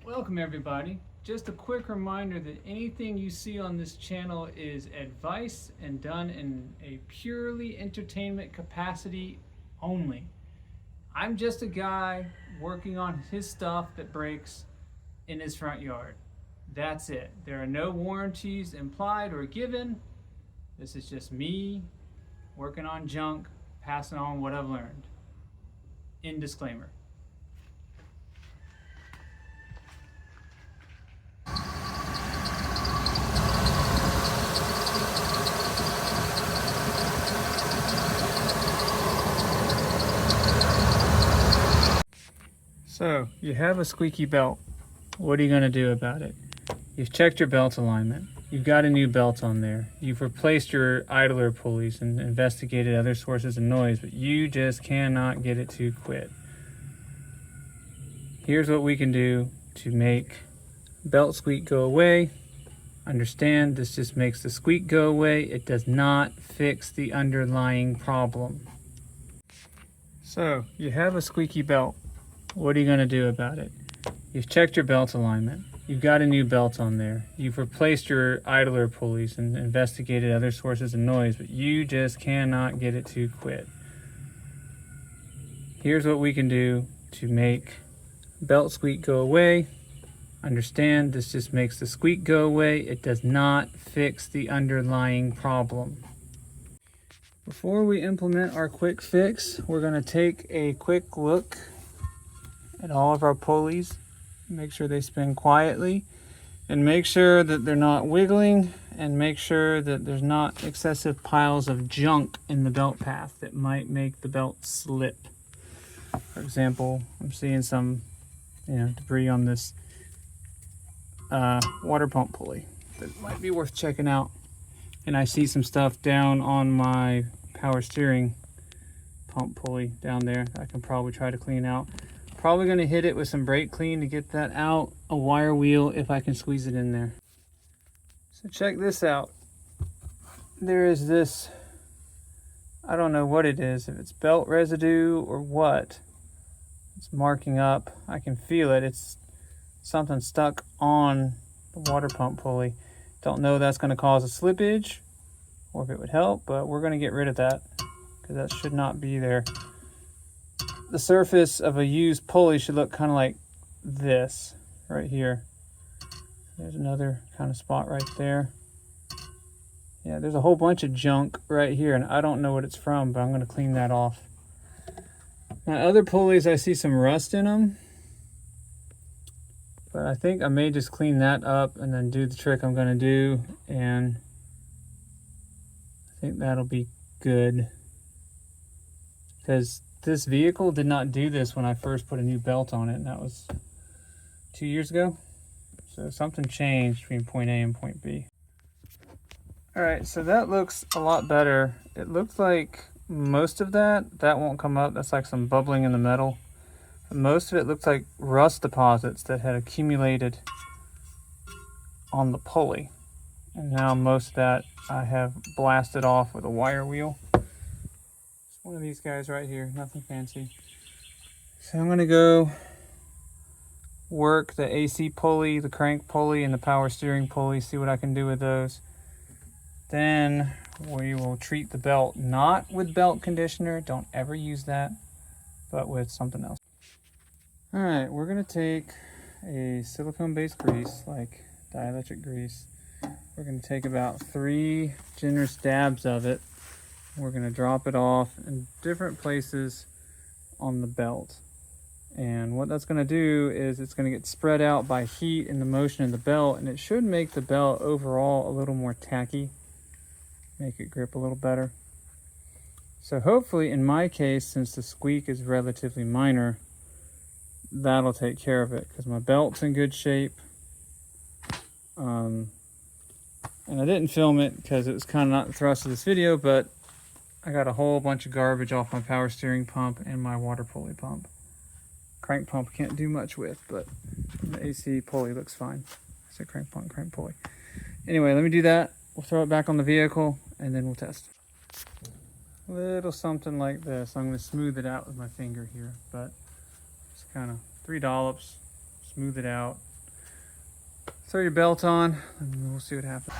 Welcome everybody. Just a quick reminder that anything you see on this channel is advice and done in a purely entertainment capacity only. I'm just a guy working on his stuff that breaks in his front yard. That's it. There are no warranties implied or given. This is just me working on junk, passing on what I've learned. End disclaimer. So, you have a squeaky belt. What are you going to do about it? You've checked your belt alignment. You've got a new belt on there. You've replaced your idler pulleys and investigated other sources of noise, but you just cannot get it to quit. Here's what we can do to make belt squeak go away. Understand, this just makes the squeak go away. It does not fix the underlying problem. So, you have a squeaky belt. What are you going to do about it? You've checked your belt alignment. You've got a new belt on there. You've replaced your idler pulleys and investigated other sources of noise, but you just cannot get it to quit. Here's what we can do to make belt squeak go away. Understand, this just makes the squeak go away. It does not fix the underlying problem. Before we implement our quick fix, we're going to take a quick look at all of our pulleys. Make sure they spin quietly and make sure that they're not wiggling, and make sure that there's not excessive piles of junk in the belt path that might make the belt slip. For example, I'm seeing some debris on this water pump pulley that might be worth checking out, and I see some stuff down on my power steering pump pulley down there that I can probably try to clean out. Probably going to hit it with some brake clean to get that out, a wire wheel if I can squeeze it in there. So check this out. There is this, I don't know what it is, if it's belt residue or what. It's marking up. I can feel it. It's something stuck on the water pump pulley. Don't know if that's going to cause a slippage or if it would help, but we're going to get rid of that because that should not be there. The surface of a used pulley should look kind of like this right here. There's another kind of spot right there. Yeah, there's a whole bunch of junk right here, and I don't know what it's from, but I'm going to clean that off. My other pulleys, I see some rust in them, but I think I may just clean that up and then do the trick I'm going to do, and I think that'll be good. Because this vehicle did not do this when I first put a new belt on it, and that was 2 years ago. So something changed between point A and point B. All right, so that looks a lot better. It looks like most of that won't come up. That's like some bubbling in the metal. But most of it looks like rust deposits that had accumulated on the pulley. And now most of that I have blasted off with a wire wheel. One of these guys right here, nothing fancy. So I'm gonna go work the AC pulley, the crank pulley, and the power steering pulley, see what I can do with those. Then we will treat the belt, not with belt conditioner, don't ever use that, but with something else. All right, we're gonna take a silicone-based grease, like dielectric grease. We're gonna take about 3 generous dabs of it. We're going to drop it off in different places on the belt. And what that's going to do is it's going to get spread out by heat and the motion of the belt, and it should make the belt overall a little more tacky, make it grip a little better. So hopefully, in my case, since the squeak is relatively minor, that'll take care of it because my belt's in good shape. And I didn't film it because it was kind of not the thrust of this video, but I got a whole bunch of garbage off my power steering pump and my water pulley pump. Crank pump can't do much with, but the AC pulley looks fine. I said crank pump, crank pulley. Anyway, let me do that. We'll throw it back on the vehicle and then we'll test. A little something like this. I'm going to smooth it out with my finger here, but just kind of 3 dollops, smooth it out, Throw your belt on and we'll see what happens.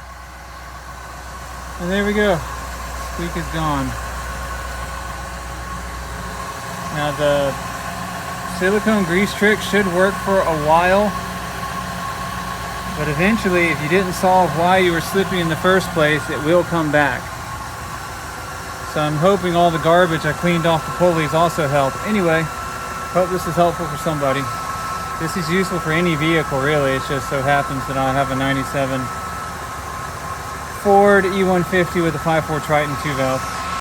And there we go. Squeak is gone. Now the silicone grease trick should work for a while, but eventually if you didn't solve why you were slipping in the first place, it will come back. So I'm hoping all the garbage I cleaned off the pulleys also helped. Anyway, hope this is helpful for somebody. This is useful for any vehicle really. It just so happens that I have a 97 Ford E-150 with a 5.4 Triton 2 valve.